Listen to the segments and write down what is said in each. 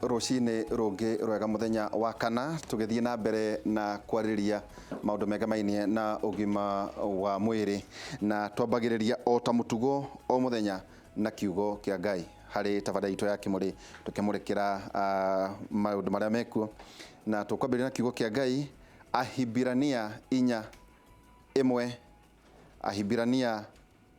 rucini rungi rwega muthenya wa kana tugithie na mbere na kwariria maundu mega mainie na ugima wa mwiri na twambagiriria o ta mutugo o muthenya na kiugo kia Ngai hari tafadhali ito ya kimuri tukimurikira maundu maria mekuo na tukwambiriria na kiugo kia Ngai Ahibirania 4:1 Ahibirania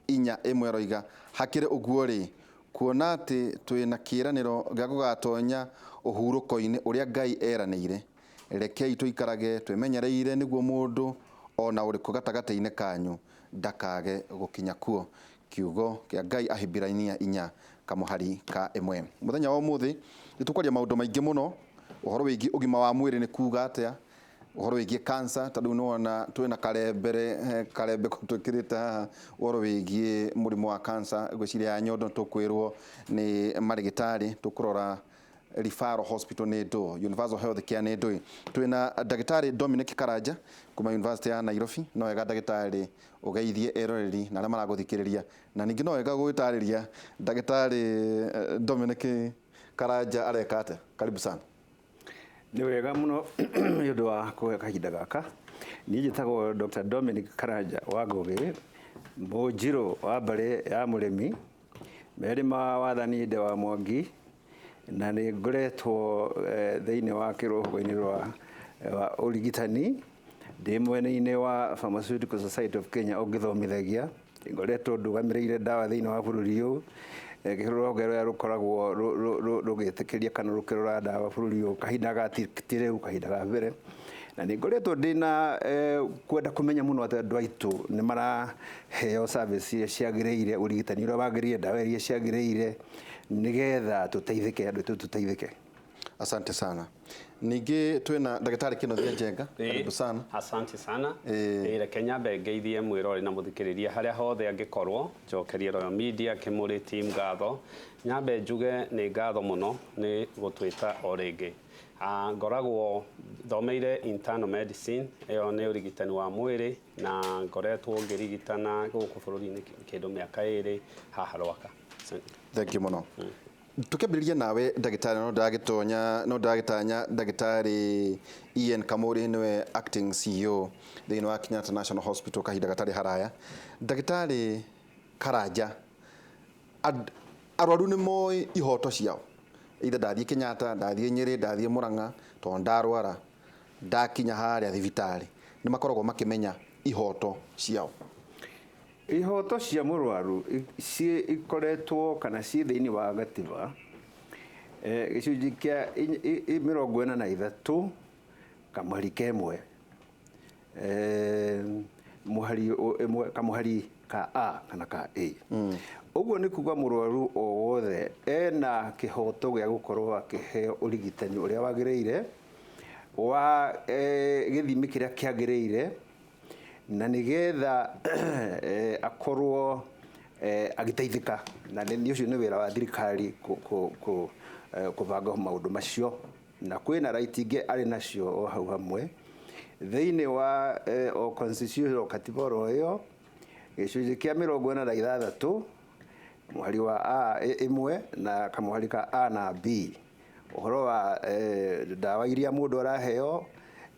4:1 roiga hakire uguo ri kuona ati twina kiraniro gya gugatonya uhuruko-ini uria Ngai eranire rekei tuikarage twemenyereire niguo mundu ona uriku gatagata-ini kanyu ndakage gukinya kuo kiugo kia Ngai Ahibirania 4:1 muthenya wa umuthi nitukwaria maundu maingi muno uhoro wigi ugima wa mwiri ni kuga atia uhoro wigi cancer tondu nona twina karembe kutwikirita uhoro wigi murimu wa cancer gwiciria ya nyondo tukwirwo ni mandagitari tukurora referral hospital ni ndo universal health care ni ndo twina ndagitari Dominic Karanja kuma University ya Nairobi no wega ndagitari ugeithie eroreri na aria maraguthikiriria na ningi no wega gwitariria ndagitari Dominic Karanja arekate karibu sana. Ni wega muno yundu wa kuhe kahinda gaka ni njitagwo Dr. Dominic Karanja wa Ngugi Munjiro wa mbari ya murimi merima wathani de wa Mwangi na ni ngoretwo thiini wa kiruhuko-ini rwa urigitani ndi mwena-ini wa Pharmaceutical Society of Kenya ugithomithagia ngoretwo ndugamireire dawa thiini wa bururi uyu kiruhuko rwa rukoragwo rugitikiria kana rukirora dawa bururi uyu kahinda gatiriu kahinda ga mbere na ni ngoretwo ndina kwenda kumenya muno ati andu aitu ni maraheo service ciagiriire urigitani uria wagiriire dawa iria ciagiriire nigetha tuteithike andu tuteithike. Asante sana. Ningi twina ndagitari Kinothia Njenga karibu sana. Asante sana. Kenya bengeithie mwirori na muthikiriria haria hothe angikorwo njokerie Royal Media Kimuri team gatho nyambe njuge ni gatho muno ni gutwita o ringi ngoragwo thomeire internal medicine iyo ni urigitani wa mwiri na ngoretwo ngirigitana guku bururi-ini kindu miaka 2 haha Rwaka. Thank you muno. Tukambiriria nawe ndagitari no ndagitanya ndagitari Ian Kamuri niwe acting CEO thiini wa Kenyatta National Hospital kahinda gatari haraya. Ndagitari Karanja arwaru ni moi ihoto ciao ida ndathie Kenyatta ndathie Nyeri ndathie Murang'a to ndarwara ndakinya haria thibitari ni makoragwo makimenya ihoto ciao. Ihoto cia murwaru ci ikoretwo kana ci thiini wa gatiba gicunji kia 43 kamwari kemwe kamuhari ka A kana ka A uguo ni kuga murwaru o wothe ena kihoto gya gukorwo akiheo urigitani uria wagiriire wa githimi kiria kiagiriire na nigetha akorwo agiteithika na ni ucio ni wira wa thirikari kubanga maundu macio na kwina right inge ari nacio o hau hamwe thiini wa o constitutional katiba iyo gicunji kia 46 muhari wa A imwe na kamuhari ka A na B uhoro wa dawa iria mundu araheo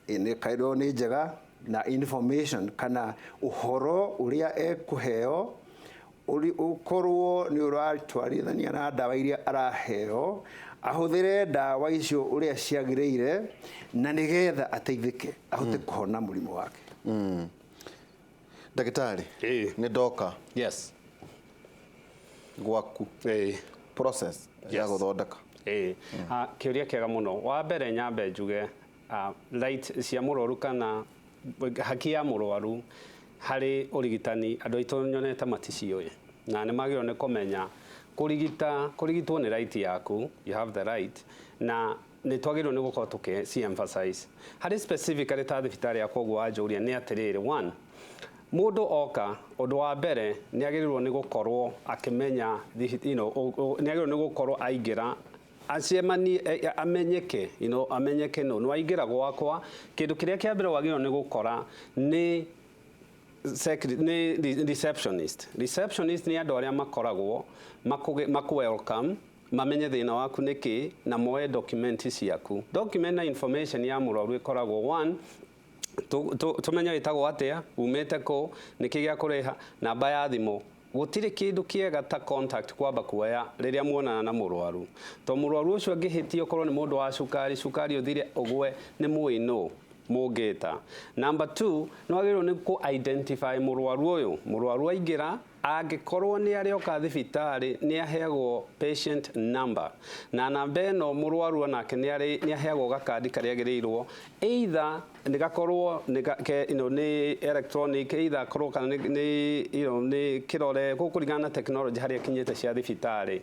ni kaido ni njega na information kana uhoro uria ekuheo ukorwo ni uratwarithania na dawa iria araheo ahuthire dawa icio uria ciagiriire na nigetha ateithike ahote kuhona murimu wake. Ndagitari ni ndoka yes gwaku process ya guthondeka kiuria kiega muno wa mbere nyambe njuge right cia murwaru kana haki ya murwaru hari urigitani andu aitu nyonete maticioi na ni magiro ni kumenya kurigitwo ni right yaku, you have the right na ni twagirwo ni gukorwo tuki emphasize hari specifically ta thibitari ya koguo wanjuria ni atiriri 1 mundu oka undu wa mbere ni agirirwo ni gukorwo akimenya ni agirirwo ni gukorwo aingira acemani amenyeke amenyeke no waingira gwakwa kindu kiria kia mbere wagirwo ni gukora ni receptionist ni andu aria makoragwo maku welcome mamenye thina waku niki na moe document ciaku. Document na information ya mũrwaru ikoragwo one, tumenye witagwo atia, umete ko, niki gya kureha, namba ya thimu. Gutire kindu kiega ta contact kwamba kuoya riria muonana na mũrwaru. To mũrwaru ucio angihitio korwo ni mundu wa cukari uthire ugwe ni muino mugita. Number 2, no agirwo ni ku identify mũrwaru uyu. Mũrwaru aingira angikorwo ni ari oka thibitari ni aheagwo patient number, na namba eno mũrwaru onake ni aheagwo gakadi karia agirirwo, either nigakorwo ni electronic, either korwo kana ni kirore gukuringana na technology haria kinyete cia thibitari.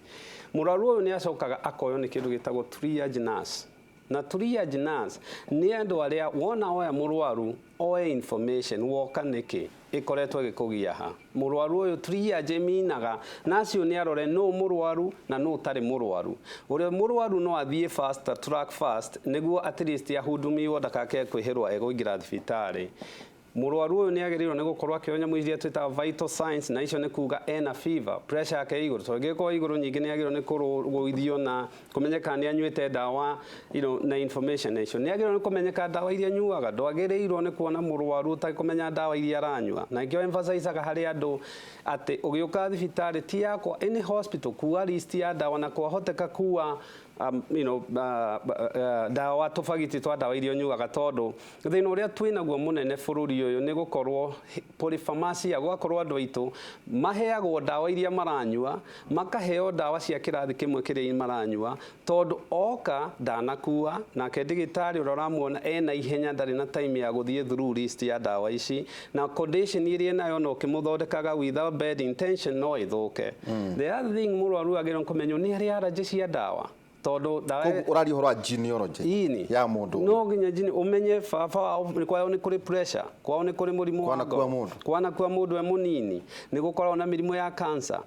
Mũrwaru uyu ni acokaga akoyo ni kindu gitagwo triage nurse. Na triage nurse ni andu aria wona oya mũrwaru oe information woka niki ikoretwo gikugia ha. Mũrwaru uyu triage minaga nacio ni arore no mũrwaru na no tari mũrwaru. Uria mũrwaru no athie fast track fast niguo at least ahudumiwo ndakake kwihirwa egoingira thibitari. Mũrwaru uyu ni agirirwo ni gukorwo akionya muiria twita vital signs, na icio ni kuga ena fever, pressure yake iguru. So ngiko iguru nyingi ni agirirwo ni kuruithio na kumenyeka ni anyuite dawa na information nation. Ni agirirwo ni kumenyeka dawa iria nyuaga, ndwagirirwo ni kuona mũrwaru utakumenya dawa iria aranyua. Na ngio emphasize hari andu ati ugiuka thibitari ti yakwa any hospital kuwa list ya dawa na kwahoteka kuwa dawa tofagiti twa dawa irio nyugaga tondu thina uria twinaguo munene bururi uyu ni gukorwo polypharmacy agwakorwo andu aitu maheagwo dawa iria maranyua, makaheo dawa cia kirathi kimwe kiria maranyua, tondu oka ndanakuwa na ndigitari uroramuona ena ihenya ndari na time ya guthie through list ya dawa ici, na condition iria nayo no kimuthondekaga without bad intention no ithuke. The other thing mũrwaru agirwo kumenyo ni ari allergy cia dawa. Todo dawa urari horo genealogy ya mundu no nginya jini umenye baba kwao ni kuri pressure, kwao ni kuri murimu wa ngoro, kwana kwa mundu we munini ni gukorwo na mirimu ya cancer,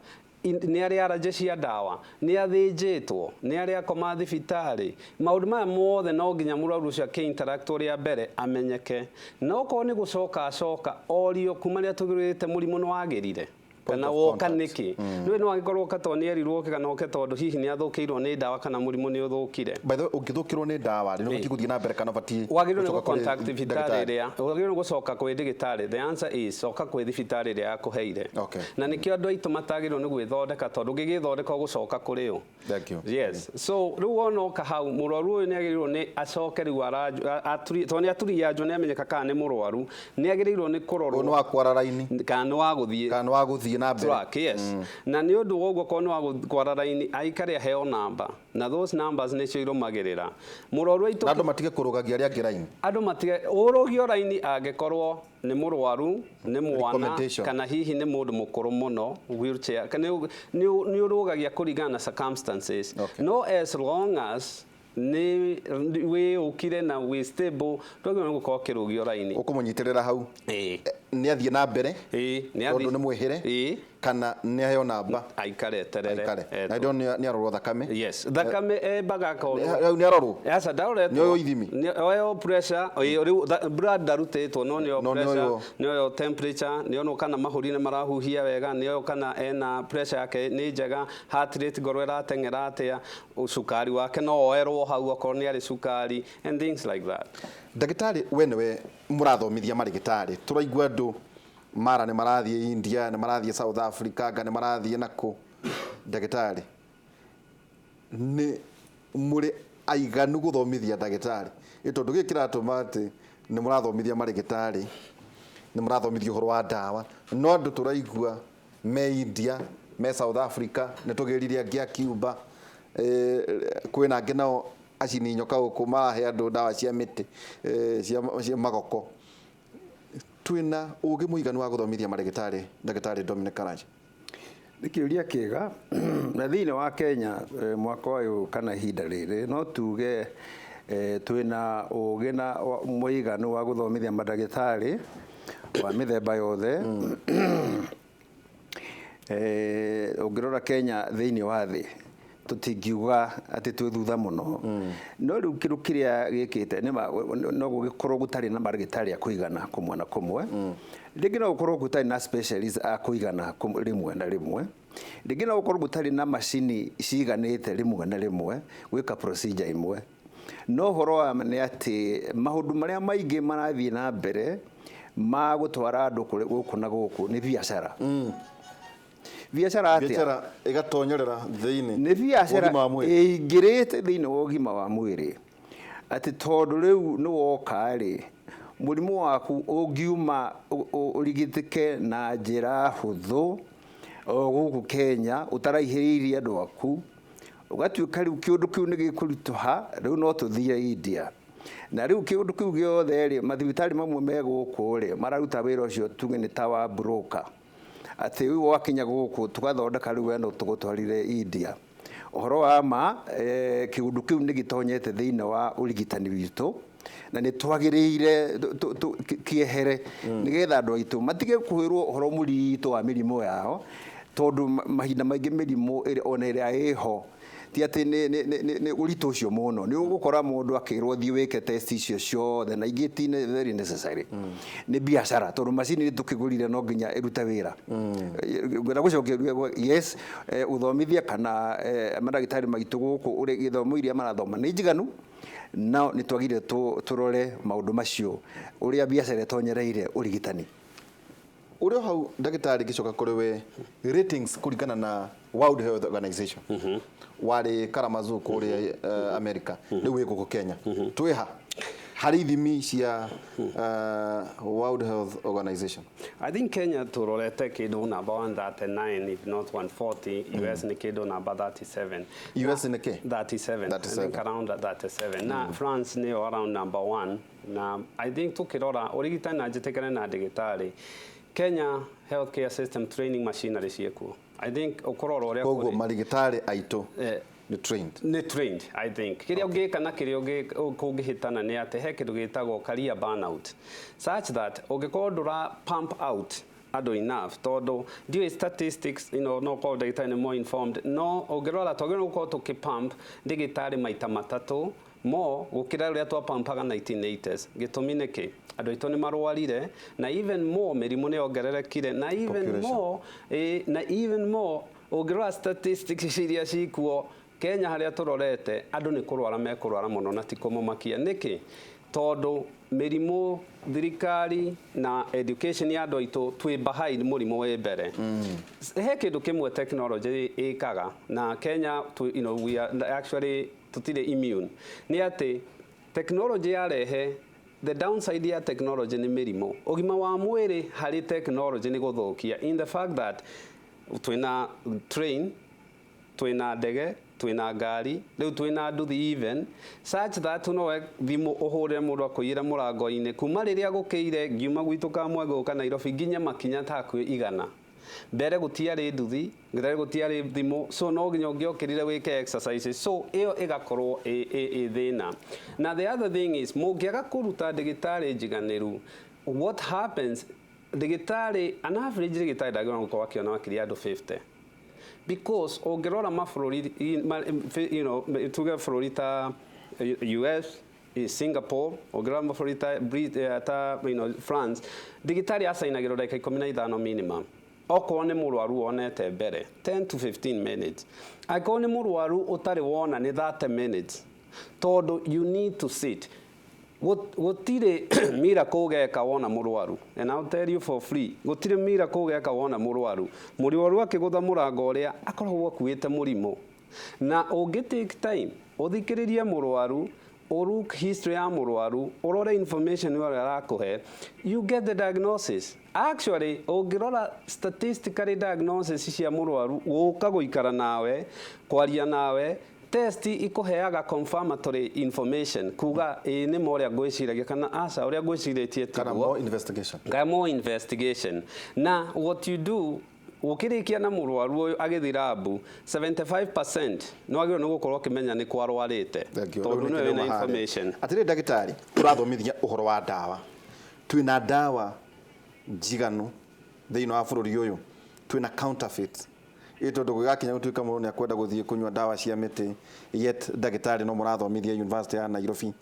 ni ari allergy cia dawa, ni athinjitwo, ni ari akoma thibitari. Maundu maya mothe no nginya mũrwaru ucio interact uria mbere amenyeke. No ko ni gucoka acoka orio kumaria tugirite murimu no wagirire kana woka niki niwe no agikorwo katoni erirwo kana oke tondu hihi ni athukiirwo ni dawa kana murimu ni uthukire. By the way, ungithukirwo ni dawa ni gutiguthie na mbere kana bati wagirwo ni contact thibitari ria, wagirwo ni gucoka kwi ndigitari. The answer is soka kwi thibitari ria akuheire. Na nikio andu aitu matagirwo ni gwithondeka tondu ngigithondeka gucoka kuri yo. Thank you. Yes, so riu wona ka hau mũrwaru uyu ni agirirwo ni acoke riu aturi toni aturi ya jone amenyeka kana ni mũrwaru ni agirirwo ni kurorwo no akwara raini kana wa guthie na mbere. Yes. Na ni undu woguo ko no agwara raini aikare heo namba, na those numbers ni cio irumagirira mũrwaru aitu. Andu matige kurugagia ria ngiraini, andu matige urugio raini angikorwo ni mũrwaru ni mwana kana hihi ni mundu mukuru muno wheelchair kana ni urugagia kuringana na circumstances. No as long as ni we ukire na we stable twagira ngo ko kirugio raini ukumunyiterera hau ni athie na mbere ni athie ni mwihire kana ni ayo namba aikare terere na ndo ni arorwo thakame. Yes, thakame baga ko ni arorwo asa daure ni oyo ithimi ni oyo pressure oyo blood darutetwo no ni pressure ni oyo temperature ni ono kana mahuri ni marahuhia wega ni oyo kana ena pressure yake ni njega, heart rate ngoro iratengera atia, ucukari wake no oerwo hau okorwo ni ari cukari and things like that. Ndagitari we murathomithia marigitari turaigua andu mara ni marathie India, ni marathie South Africa, ni marathie naku. Ndagitari ni muri aiganu guthomithia ndagitari itondu gikiratuma ati ni murathomithia marigitari, ni murathomithia horo wa dawa, no andu turaigua me India, me South Africa, ni tugiriria ngia Cuba, kwina angi nao acini nyoka guku marahe andu dawa cia miti cia magoko. Twina ugi muiganu wa guthomithia marigitari ndagitari Dominic Karanja? Nikiuria kiega na thini wa Kenya mwaka uyu kana hinda riri no tuge twina ugi na muiganu wa guthomithia mandagitari wa mithemba yothe. Ungirora Kenya thini wa thi tutingiuga ati twi thutha muno, no riu kiru kiria gikite no gugikorwo gutari na marigitari akuigana kumwe na kumwe, ringi no gukorwo gutari na specialist akuigana rimwe na rimwe, rĩngĩ no gũkorwo gũtarĩ na macini ciganĩte rĩmwe na rĩmwe gwĩka procedure imwe, no horo wa nĩ atĩ maũndũ marĩa maingĩ marathiĩ na mbere ma gũtwara andũ gũkũ na gũkũ nĩ biacara. Biacara atia? Biacara ĩgatonyerera thĩinĩ. Nĩ biacara ĩingĩrĩte thĩinĩ wa ũgima wa mwĩrĩ. Atĩ tondũ rĩu nĩ woka rĩ, mũrimũ waku ũngiuma ũrigitĩke na njĩra hũthũ gũkũ Kenya ũtaraihĩrĩirie andũ aku, ũgatuĩka rĩu kĩũndũ kĩu nĩ gĩkũritũha, rĩu no tũthiĩ India. Na rĩu kĩũndũ kĩu gĩothe rĩ, mathibitarĩ mamwe me gũkũ rĩ mararuta wĩra ũcio tuge nĩ ta wa broker. Atĩ rĩu wakinya gũkũ tũgathondeka rĩu wena tũgũtwarire India. Ũhoro wa ma kĩũndũ kĩu nĩ gĩtonyete thĩinĩ wa ũrigitani witũ, na nĩ twagĩrĩire kĩehere nĩgetha andũ aitũ matige kũhĩrwo ũhoro mũritũ wa mĩrimũ yao, tondũ mahinda maingĩ mĩrimũ ona ĩrĩa ĩho ti atĩ nĩ ũritũ ũcio mũno. Nĩ ũgũkora mũndũ akĩrwo thiĩ wĩke test icio ciothe na ingĩ ti very necessary. Nĩ biacara tondũ macini tũkĩgũrire no nginya ĩrute wĩra. Ngwenda gũcokia yes, ũthomithia kana mandagĩtarĩ maitũ gũkũ ũrĩ gĩthomo iria marathoma nĩ njiganu, na nĩ twagire tũrore maũndũ macio ũrĩa biacara ĩtonyereire ũrigitani. Ũrĩa hau ndagĩtarĩ gĩcoka kũrĩ we, ratings kũringana na World Health Organization warĩ Kalamazoo kũrĩa America, rĩu wĩ gũkũ Kenya. Twĩha harĩ ithimi cia World Health Organization? I think Kenya turorete kĩndũ number 139 if not 140, US nĩ kĩndũ number 37. US nĩ kĩ? 37. I think around 37. Na France nĩyo around number 1. Na I think tukirora urigitani na njĩtĩkane na ndagĩtarĩ, Kenya healthcare system training machinery ciekuo. I think ukorora uria koguo marigitari aitũ ni trained. I think kiria ungika na kiria kungihitana ni ate he kindu gitagwo career burnout, such that ungikorwo ndura pump out ado enough tondu ndiwe statistics no call ndagitari more informed, no ungirora twagĩrĩirwo gũkorwo tukipump ndagitari maita matatu mo gukira uria twapampaga 1980s. Gĩtũmi nĩkĩ? Andũ aitũ nĩ marwarire na even more mĩrimũ nĩ yongererekire na even more ũngĩrora statistics iria cikuo Kenya harĩa tũrorete andũ nĩ kũrwara mekũrwara mũno na ti kũmũmakia. Nĩkĩ? Tondũ mĩrimũ thirikari na education ya andũ aitũ twĩ behind mũrimũ wĩ mbere. He kĩndũ kĩmwe technology ĩkaga na Kenya we are actually tutire immune. Ni ati technology yarehe the downside ya technology ni mĩrimũ. Ũgima wa mwĩrĩ harĩ technology ni gũthũkia in the fact that twina train, twina ndege, twina ngari, rĩu twina nduthi even such that no thimũ ũhũrĩre mũndũ akũiyĩre mũrango-inĩ kuma rĩrĩa gũkĩire ngiuma gwitũ Kamwenge gũka Nairobi nginya makinya takwe 100. Mbere gũtiarĩ nduthi, mbere gũtiarĩ thimũ, so no nginya ũngĩokĩrire wĩke exercises, so ĩyo ĩgakorwo thĩna. Na the other thing is mũngĩaga kũruta ndagĩtarĩ njiganĩru, what happens, ndagĩtarĩ an average ndagĩtarĩ ndagĩrĩirwo gũkorwo akĩona makĩria andũ 50, because ũngĩrora mabũrũri tuge bũrũri ta US, Singapore, ũngĩrora mabũrũri ta France, ndagĩtarĩ acainagĩrwo ndagĩka 15 minimum. Okorwo nĩ mũrwaru wonete mbere 10 to 15 minutes, akorwo nĩ mũrwaru ũtarĩ wona nĩ 30 minutes, tondũ you need to sit. Gũtirĩ miracle ũgeka wona mũrwaru, and I'll tell you for free, gũtirĩ miracle ũgeka wona mũrwaru. Mũrwaru akĩgũtha mũrango ũrĩa akoragwo akuĩte mũrimũ, na ũngĩ take time ũthikĩrĩrie mũrwaru, look history ya mũrwaru, urore information ũrĩa arakũhe, you get the diagnosis. Actually ũngĩrora statistically diagnosis cia mũrwaru gũka gũikara nawe, kwaria nawe, test ikuheaga confirmatory information kuga nĩ mo ũrĩa ngwĩciragia kana aca ũrĩa ngwĩcirĩtie kana more investigation. Na what you do ukirikia na mũrwaru ũyũ agĩthi labu 75% no agĩrĩirwo nĩ gũkorwo ũkĩmenya nĩ kwarwarĩte tondũ nĩ wĩna information. Atĩrĩ ndagĩtarĩ ũrathomithia ũhoro wa ndawa, twĩna ndawa njiganu thĩinĩ wa bũrũri ũyũ, twĩna counterfeit tondũ gũgakinya gũtuĩka mũndũ nĩ akwenda gũthiĩ kũnyua ndawa cia mĩtĩ, yet ndagĩtarĩ no mũrathomithia University ya Nairobi.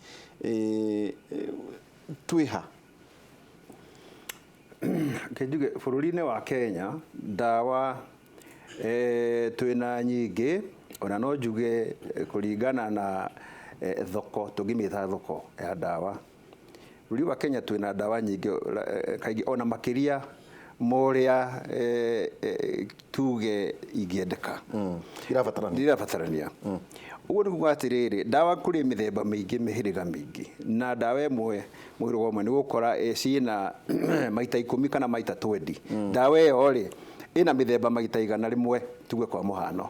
Twĩha Kĩnjuge bũrũri-inĩ wa Kenya ndawa twina nyingi ona no njuge kuringana na thoko tungimita thoko ya dawa bũrũri wa Kenya twina dawa nyingi kaingĩ ona makiria moria tuge ingĩendeka irabatarania uguo nĩ kuga atĩrĩrĩ dawa kũrĩ mĩthemba mĩingĩ mĩhĩrĩga mĩingĩ na dawa ĩmwe mwĩrĩ ũmwe nĩ gũkora ciĩna maita 10 kana maita 20 dawa ĩyo rĩ ĩna mĩthemba maita 100 tuge kwa mũhano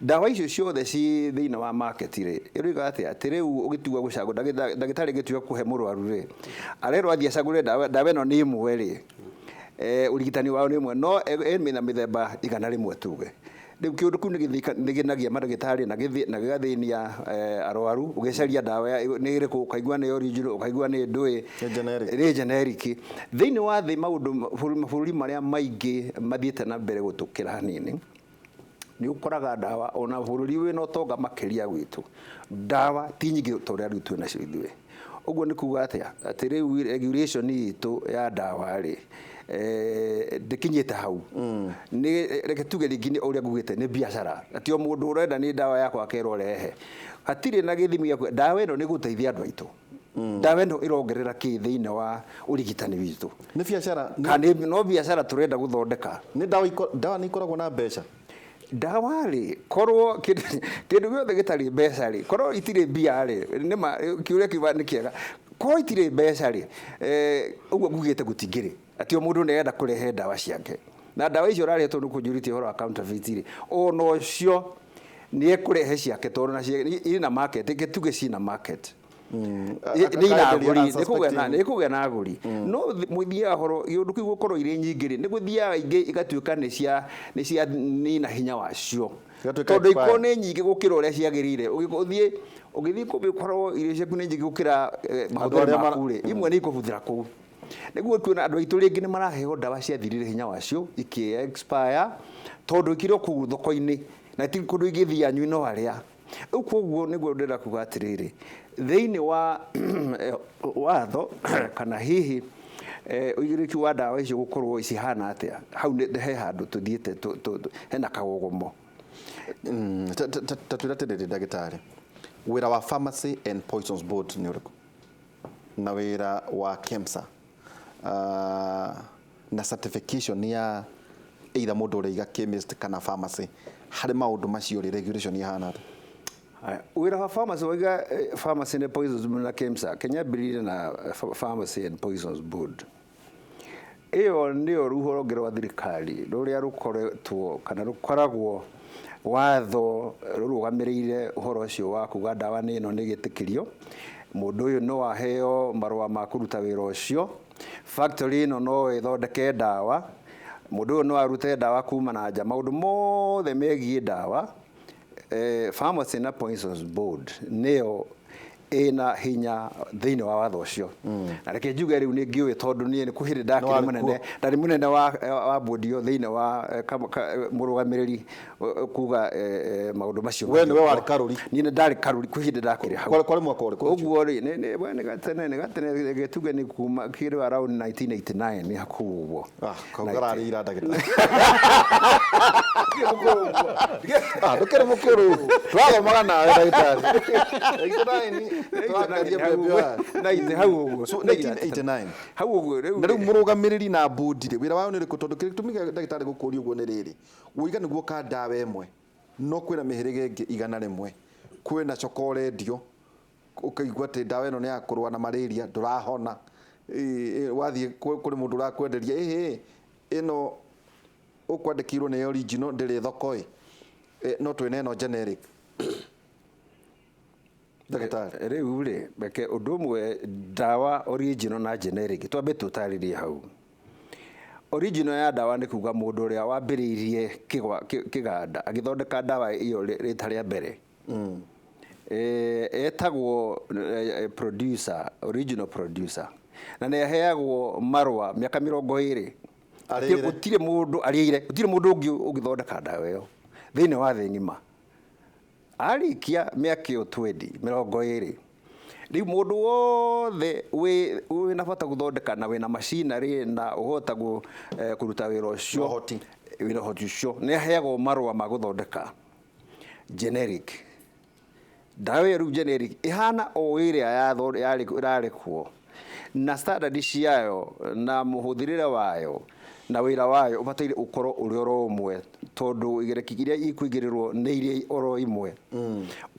dawa icio ciothe ci thĩinĩ wa market rĩ ĩroiga atĩ rĩu ũgĩtua gũcagũra ndagĩtarĩ gĩtua kũhe mũrwaru rĩ arerwo athiĩ acagũre dawa ĩno nĩ ĩmwe rĩ urigitani wao nĩ ĩmwe no ĩna mĩthemba 100 tuge rĩu kĩũndũ kĩu nĩ gĩnagia mandagĩtarĩ na gĩgathĩnia arwaru ũgĩcaria dawa nĩ ĩrĩkũ ũkaigua nĩ original ũkaigua nĩ ndũĩ nĩ generic thĩinĩ wa thĩ maũndũ mabũrũri marĩa maingĩ mathiĩte na mbere gũtũkĩra hanini nĩ ũkoraga dawa ona bũrũri wĩna ũtonga makĩria gwitũ dawa ti nyingĩ torĩa rĩu twĩna cio ithuĩ ũguo nĩ kuga atĩ rĩu regulation itũ ya dawa rĩ ndikinyite hau ni reke tuge ringine uria ngugite ni biashara ati o mundu urenda ni dawa yakwa kero rehe atire na githimi ya dawa ino ni guteithia andu aitu dawa ino irongerera ki thiine wa urigitani witu ni biashara kana no biashara turenda guthondeka ni dawa ni ikoragwo na mbeca dawa ri korwo kindu giothe gitari mbeca ri korwo itire bia ri ni ma kiuria kiva ni kiega korwo itire mbeca ri uguo ngugite gutingiri ati o mundu ne enda kurehe dawa ciake na dawa icio raretwo ni kujuritie horo counterfeit ri ono cio ni ekurehe ciake tondu na ina market gituge cina market ni ina guri na aguri no muthia horo yundu kiu gukorwo ire nyingi ri ni guthia ingi igatuika ni cia nina hinya wacio tondu iko ni nyingi gukira uria ciagirire ugithii kubikorwo ire ciaku ni nyingi gukira mahuthira maku ri imwe ni ikubuthira kuu niguo twina andu aitu ringi ni maraheo dawa cia thirire hinya wacio iki expire tondu ikiro ku thoko-ini na ti kundu igithia nyuino haria ukuguo niguo ndira kuga atiriri thiini wa watho kana hihi uigiriki wa dawa icio gukorwo icihana atia hau he handu tuthiite hena kagogomo tatwira tendere ndagitari wira wa Pharmacy and Poisons Board ni uriku na wira wa KEMSA na certification ya either mundu uriga chemist kana pharmacy hari maundu macio ri regulation ihana wira wa pharmacy waiga Pharmacy and Poisons na KEMSA Kenya Breed na Pharmacy and Poisons Board iyo ndio ruhoro rwa thirikari ruria rukoretwo kana rukoragwo watho rurugamiriire uhoro ucio wa kuga dawa ni ino ni gitikirio mundu uyu no aheo marwa ma kuruta wira ucio factory ino no ithondeke dawa mundu uyu no arute dawa kuma na nja maundu mothe megie dawa Pharmacy and Poisons Board neo ina hinya thiini wa watho ucio na reke njuge riu ni ngiwe tondu ni kuhiri ndari munene wa board yo thiini wa murugamiriri kuga maundu macio we ni we wari karuri ni ndari karuri kuhiri ndakire hau kwa mwaka uri uguo ri ni gatene getuge ni kuma kiro around 1989 ni hakuguo kongarari ira ndagitari ndukere mukuru twago magana ndagitari 1989 hau uguo riu murugamiriri na board ri wira wao ni riku tondu kitumiga ndagitari gukuri uguo ni riri uiga niguo ka dawa emwe no kwina mihirige ingi 100 kwina chokoredio ukaigua ati dawa ino ni ya kurwa na malaria ndurahona wathie kuri mundu urakwenderia ino ukwandikirwo ni original ndiri thoko no twine ino generic ndagitari riu ri beke undu mwe dawa original na generic twambe tutaririe hau original ya dawa ni kuga mundu uria wambiriirie kiganda agithondeka dawa iyo rita ria mbere etagwo producer original producer na ne heagwo marwa miaka 20 gutire mundu ariire gutire mundu ungi ugithondeka dawa iyo thiini wa thi ngima arikia miaka 20 riu mundu wothe we na bata guthondeka na we na machinery na uhota kuruta wira ucio wina hoti ucio ni aheagwo marua ma guthondeka generic. Dawa ya generic ihana o iria yararikwo na standard ciayo na muhuthirira wayo na wira wayo ubataire ukoro uri oro umwe tondu igereki iria ikuigirirwo ni iria oro imwe.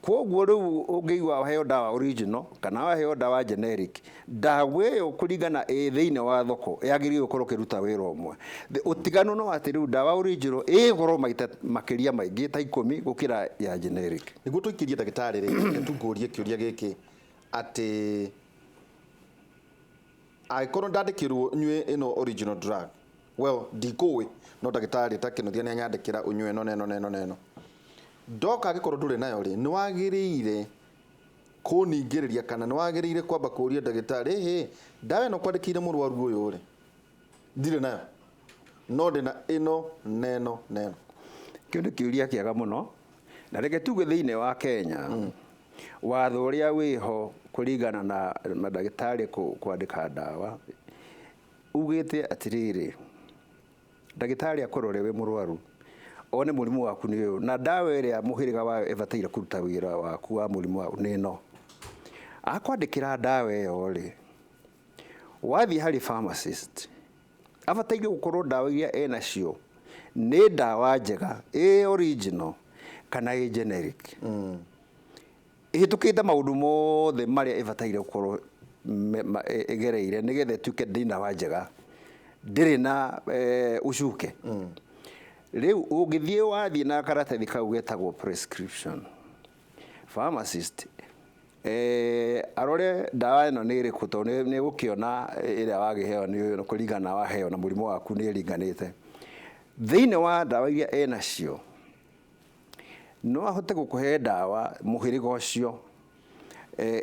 Koguo riu ungiigwa waheo dawa original kana waheo dawa generic, dawa iyo kuringana thiine wa thoko yagirirwo ukoro kiruta wira umwe. Utiganu no ati riu dawa original goro maita makiria maingi ta 10 gukira ya generic. Niguo tuikirie ndagitari ri tungurie kiuria giki ati aikorwo ndandikirwo nyue ino original drug, well ndikuwi no ndagitari takinuthia ni anyandikira unyue neno ndoka agikorwo nduri nayo ri ni wagiriire kuningiriria kana ni wagiriire kwamba kuria ndagitari he dawa no kwandikire murwaru uyu ri ndire nayo no ndina ino neno kiu ni kiuria kiaga muno na reke tuge thiine wa Kenya watho uria wiho kuringana na mandagitari kwandika dawa ugite atiriri ndagitari akorore we murwaru one murimu waku ni uyu na dawa iria muhiriga wayo ibataire kuruta wira waku wa murimu waku nino akwandikira dawa iyo ri wathi hari pharmacist abataire gukorwo dawa iria enacio ni dawa njega original kana generic. Ihitukite maundu mothe maria ibataire gukorwo egereire nigethe tuke ndina wa njega ndiri na ucuke. Riu ungithie wathie na karatathi kau getagwo prescription, pharmacist arore dawa ino ni iriku to ni gukiona iria wagiheo ni kuringana waheo na murimu waku ni ringanite thiine wa dawa iria enacio no ahote gukuhe dawa muhiriga ucio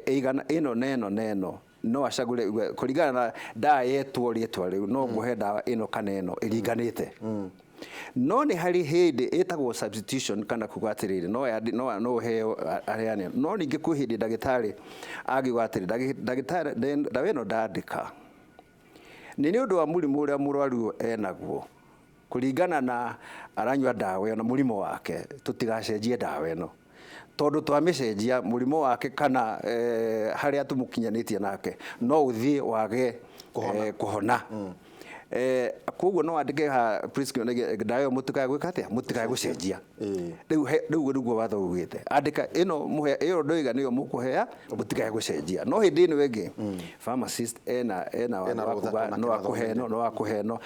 eigana ino neno no acagure kuringana na dawa yetwo rietwa riu no nguhe dawa ino kana ino iringanite. No ni hari hindi etagwo substitution kana kugatirire no heo areane no ninge kuhindi ndagitari agigwatirire ndagitari dawa ino ndandika ni undu wa murimu uria murwaru enaguo kuringana na aranywa dawa ino na murimu wake tutigacenjie dawa ino tondu twamicenjia murimu wake kana haria tumukinyanitie nake no uthie wage kuhona. Koguo no andike ha prescription dawa mutikae gwika atia mutikae gucenjia riu niguo watho ugite andika ino muhe iyo ndoiga niyo mukuhea mutikae gucenjia no hindi ino wengi pharmacist ena no akuhe no